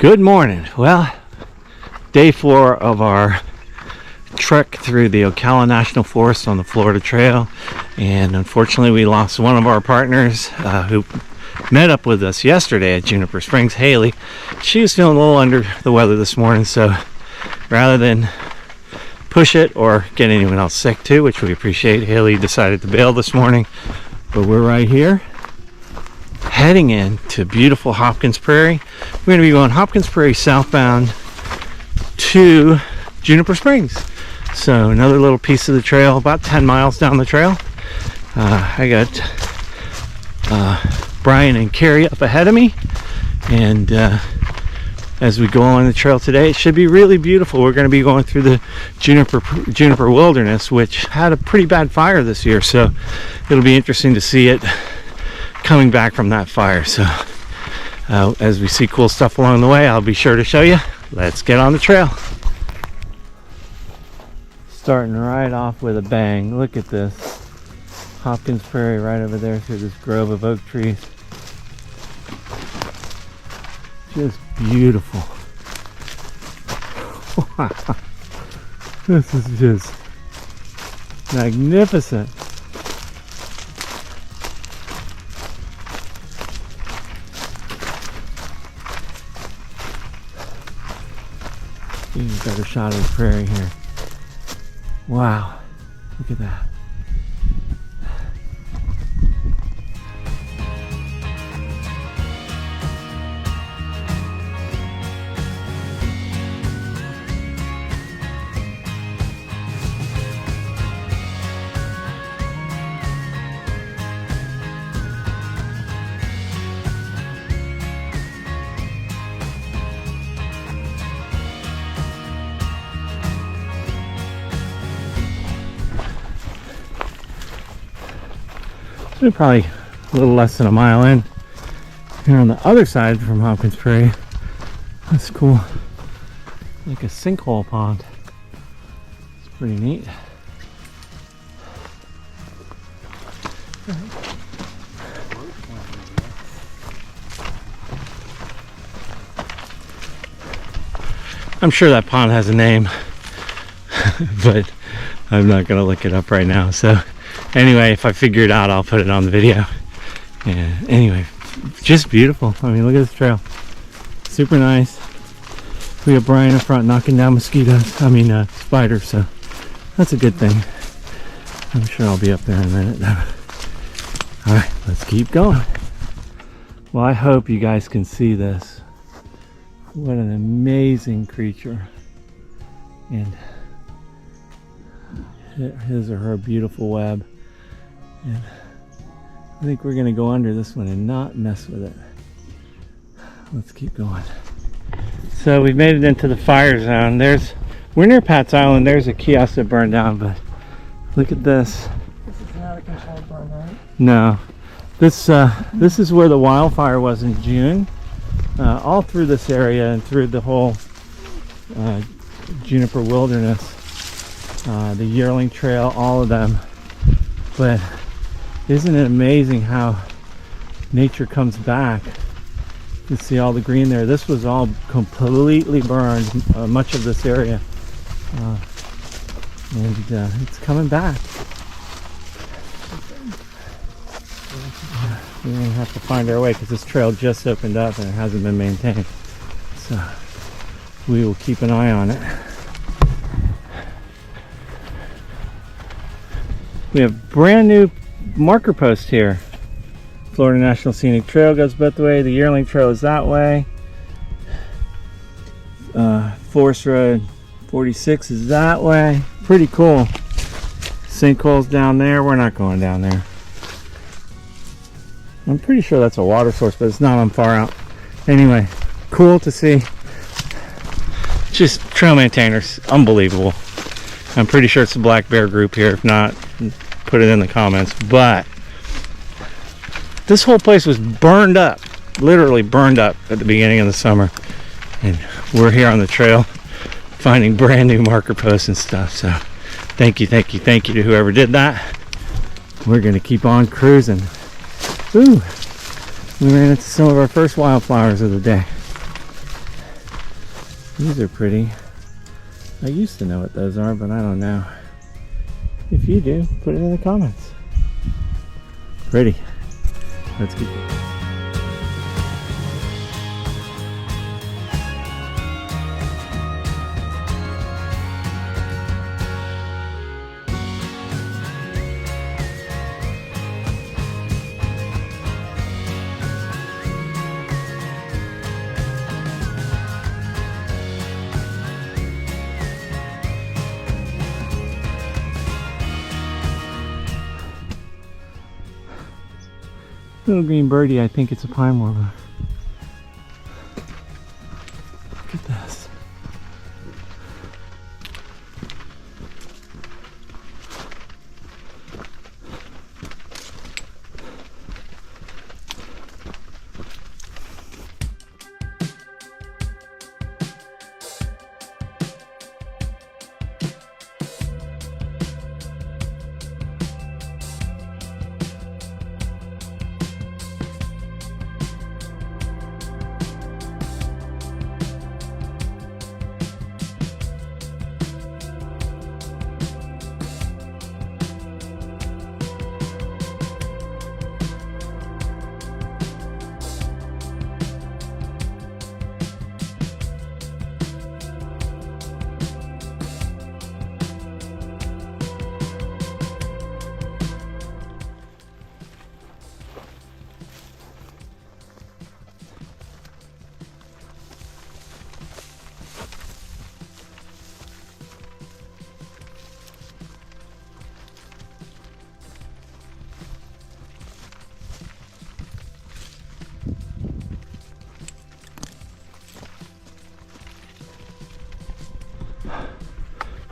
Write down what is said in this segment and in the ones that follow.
Good morning. Well, day 4 of our trek through the Ocala National Forest on the Florida Trail, and unfortunately we lost one of our partners who met up with us yesterday at Juniper Springs, Haley. She was feeling a little under the weather this morning, so rather than push it or get anyone else sick too, which we appreciate, Haley decided to bail this morning. But we're right here heading in to beautiful Hopkins Prairie. We're going to be going Hopkins Prairie southbound to Juniper Springs. So another little piece of the trail, about 10 miles down the trail. I got Brian and Carrie up ahead of me, and as we go on the trail today, it should be really beautiful. We're going to be going through the Juniper Wilderness, which had a pretty bad fire this year, so it'll be interesting to see it coming back from that fire. So as we see cool stuff along the way, I'll be sure to show you. Let's get on the trail. Starting right off with a bang. Look at this Hopkins Prairie right over there through this grove of oak trees. Just beautiful. Wow. This is just magnificent. Even better shot of the prairie here. Wow, look at that. We're probably a little less than a mile in. Here on the other side from Hopkins Prairie, that's cool. Like a sinkhole pond. It's pretty neat. I'm sure that pond has a name, but I'm not gonna look it up right now. So anyway, if I figure it out, I'll put it on the video. And anyway, just beautiful. I mean, look at this trail. Super nice. We got Brian in front knocking down mosquitoes. Spiders, so that's a good thing. I'm sure I'll be up there in a minute though. Alright, let's keep going. Well, I hope you guys can see this. What an amazing creature. And his or her beautiful web. And I think we're gonna go under this one and not mess with it. Let's keep going. So we've made it into the fire zone. We're near Pat's Island. There's a kiosk that burned down, but look at this. This is not a controlled burn, right? No. This is where the wildfire was in June. All through this area and through the whole Juniper Wilderness. The yearling trail, all of them. But isn't it amazing how nature comes back? You see all the green there. This was all completely burned, much of this area, and it's coming back. We're gonna have to find our way because this trail just opened up and it hasn't been maintained, so we will keep an eye on it. We have brand new marker posts here. Florida National Scenic Trail goes both ways. The yearling trail is that way. Forest Road 46 is that way. Pretty cool. Sinkholes down there. We're not going down there. I'm pretty sure that's a water source, but it's not on far out. Anyway, cool to see. Just trail maintainers, unbelievable. I'm pretty sure it's the Black Bear group here. If not, put it in the comments. But this whole place was burned up, literally burned up at the beginning of the summer, and we're here on the trail finding brand new marker posts and stuff. So thank you to whoever did that. We're gonna keep on cruising. Ooh, we ran into some of our first wildflowers of the day. These are pretty. I used to know what those are, but I don't know. If you do, put it in the comments. Pretty. Let's keep it. Little green birdie, I think it's a pine warbler. Look at this.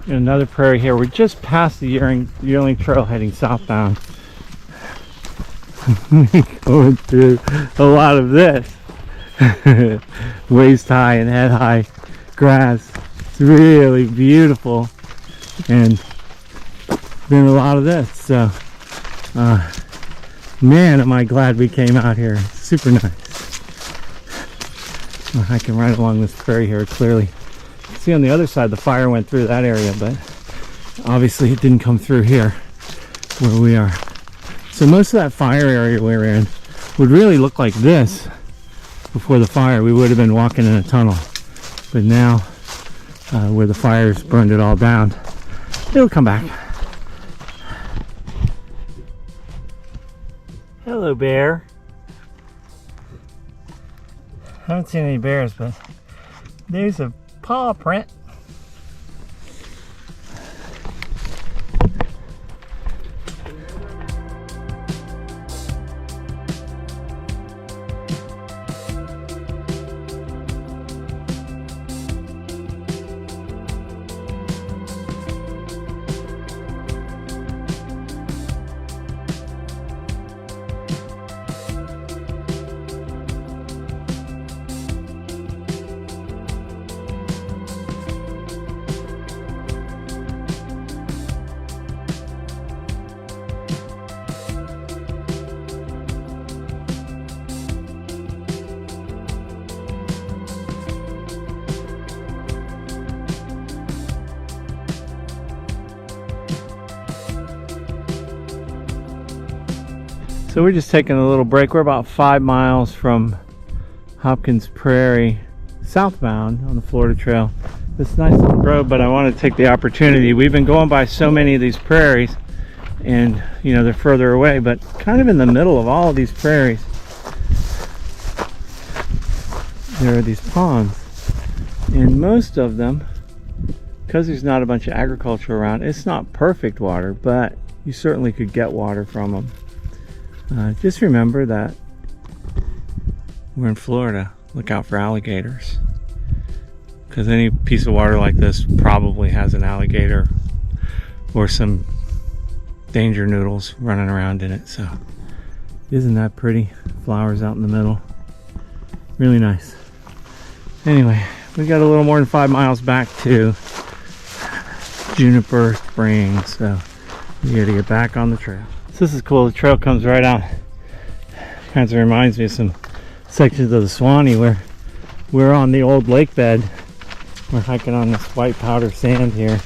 Another prairie here. We're just past the yearling trail heading southbound. Going through a lot of this waist high and head high grass. It's really beautiful, and been a lot of this. So man, am I glad we came out here. Super nice. We're hiking right along this prairie here clearly. See on the other side the fire went through that area, but obviously it didn't come through here where we are. So most of that fire area we're in would really look like this before the fire. We would have been walking in a tunnel, but now where the fires burned it all down, it'll come back. Hello, bear. I haven't seen any bears, but there's a paw print. So we're just taking a little break. We're about 5 miles from Hopkins Prairie southbound on the Florida Trail. This nice little road, but I want to take the opportunity. We've been going by so many of these prairies, and you know, they're further away, but kind of in the middle of all of these prairies there are these ponds, and most of them, because there's not a bunch of agriculture around, it's not perfect water, but you certainly could get water from them. Just remember that we're in Florida. Look out for alligators, because any piece of water like this probably has an alligator or some danger noodles running around in it. So isn't that pretty? Flowers out in the middle, really nice. Anyway, we got a little more than 5 miles back to Juniper Springs, so we got to get back on the trail. So this is cool. The trail comes right out. Kind of reminds me of some sections of the Swanee where we're on the old lake bed, We're hiking on this white powder sand here.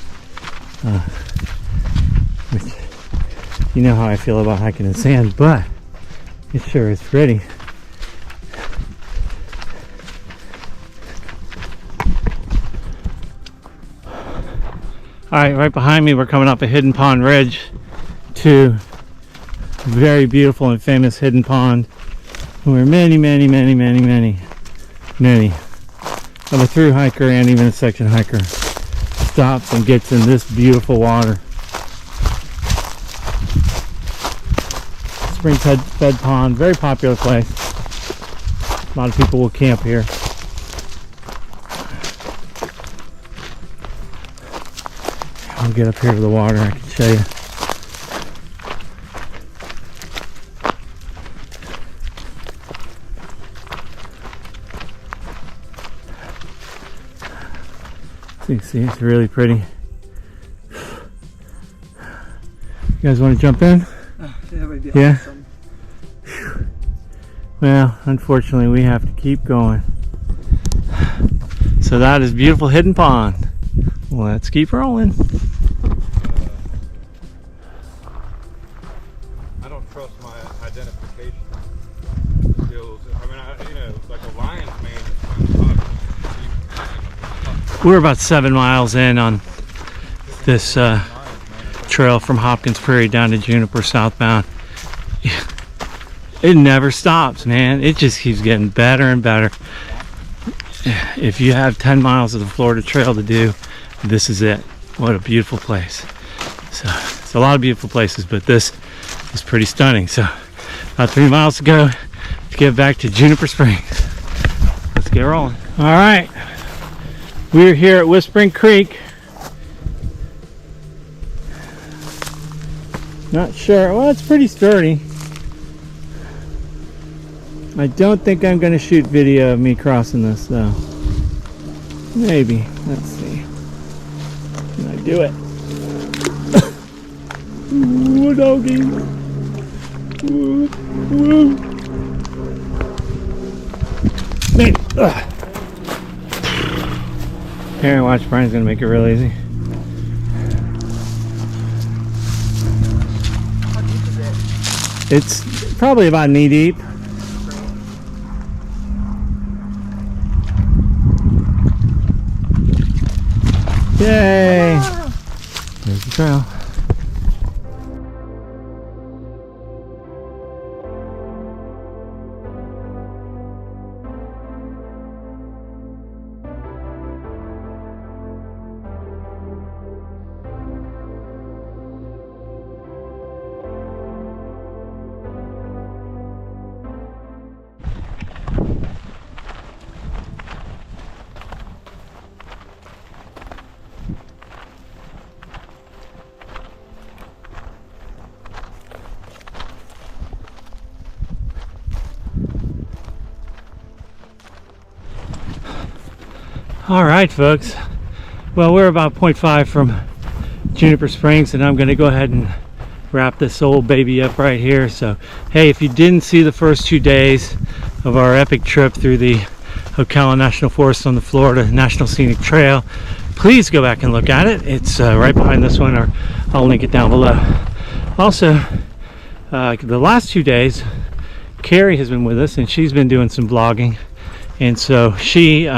Which, you know how I feel about hiking in sand, but it sure is pretty. Alright, right behind me we're coming up a hidden pond ridge to a very beautiful and famous hidden pond where many of a through hiker and even a section hiker stops and gets in this beautiful water. Spring fed pond, very popular place. A lot of people will camp here. I'll get up here to the water, I can show you. So you see, it's really pretty. You guys want to jump in? That would be Yeah. awesome. Well, unfortunately, we have to keep going. So that is beautiful hidden pond. Let's keep rolling. I don't trust my identification skills. I mean, you know, like a lion's mane is kind of tough. We're about 7 miles in on this trail from Hopkins Prairie down to Juniper southbound. It never stops, man. It just keeps getting better and better. If you have 10 miles of the Florida Trail to do, this is it. What a beautiful place. So it's a lot of beautiful places, but this is pretty stunning. So about 3 miles to go to get back to Juniper Springs. Let's get rolling. All right, we're here at Whispering Creek. Not sure. Well, it's pretty sturdy. I don't think I'm going to shoot video of me crossing this though. Maybe. Let's see. Can I do it? Ooh, doggy. Ooh, ooh. Man. Here, watch. Brian's going to make it real easy. How deep is it? It's probably about knee deep. Yay! There's the trail. All right, folks. Well, we're about 0.5 from Juniper Springs, and I'm going to go ahead and wrap this old baby up right here. So, hey, if you didn't see the first 2 days of our epic trip through the Ocala National Forest on the Florida National Scenic Trail, please go back and look at it. It's right behind this one, or I'll link it down below. Also, the last 2 days, Carrie has been with us, and she's been doing some vlogging, and so she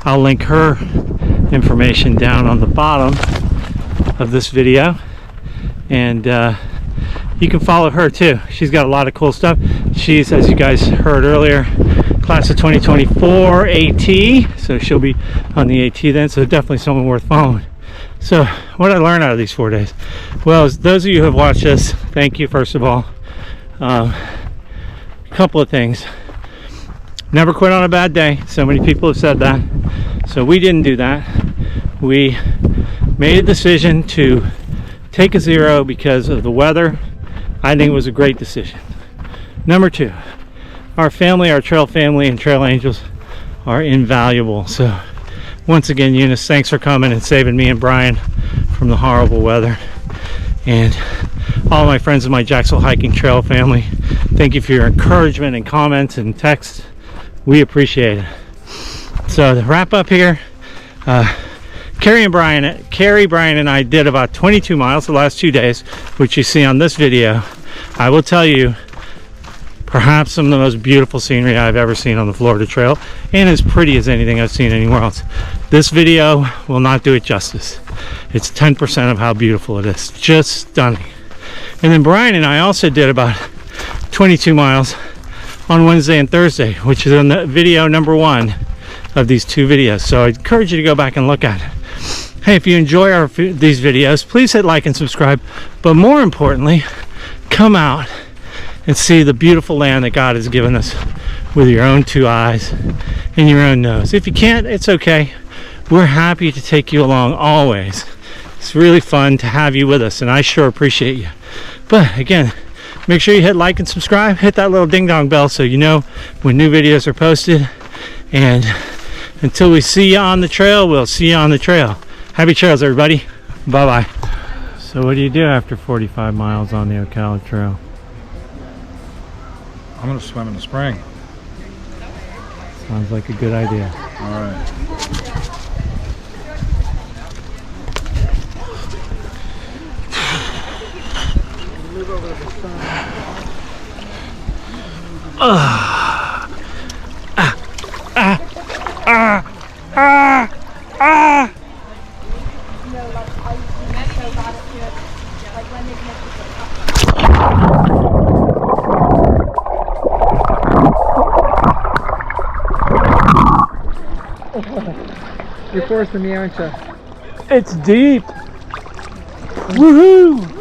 I'll link her information down on the bottom of this video, and you can follow her too. She's got a lot of cool stuff. She's, as you guys heard earlier, class of 2024 AT, so she'll be on the AT then, so definitely someone worth following. So what did I learn out of these 4 days? Well, as those of you who have watched this, thank you first of all. A couple of things. Never quit on a bad day. So many people have said that. So we didn't do that. We made a decision to take a 0 because of the weather. I think it was a great decision. Number 2, our family, our trail family and trail angels are invaluable. So once again, Eunice, thanks for coming and saving me and Brian from the horrible weather. And all my friends in my Jacksonville Hiking Trail family, thank you for your encouragement and comments and texts. We appreciate it. So to wrap up here, Carrie, Brian, and I did about 22 miles the last 2 days, which you see on this video. I will tell you, perhaps some of the most beautiful scenery I've ever seen on the Florida Trail, and as pretty as anything I've seen anywhere else. This video will not do it justice. It's 10% of how beautiful it is. Just stunning. And then Brian and I also did about 22 miles on Wednesday and Thursday, which is on the video number 1 of these 2 videos. So I encourage you to go back and look at it. Hey, if you enjoy these videos, please hit like and subscribe. But more importantly, come out and see the beautiful land that God has given us with your own 2 eyes and your own nose. If you can't, it's okay. We're happy to take you along always. It's really fun to have you with us, and I sure appreciate you. But again, make sure you hit like and subscribe. Hit that little ding dong bell so you know when new videos are posted. And until we see you on the trail, we'll see you on the trail. Happy trails, everybody. Bye-bye. So what do you do after 45 miles on the Ocala Trail? I'm gonna swim in the spring. Sounds like a good idea. All right. You're forcing me, aren't you? It's deep. Woohoo!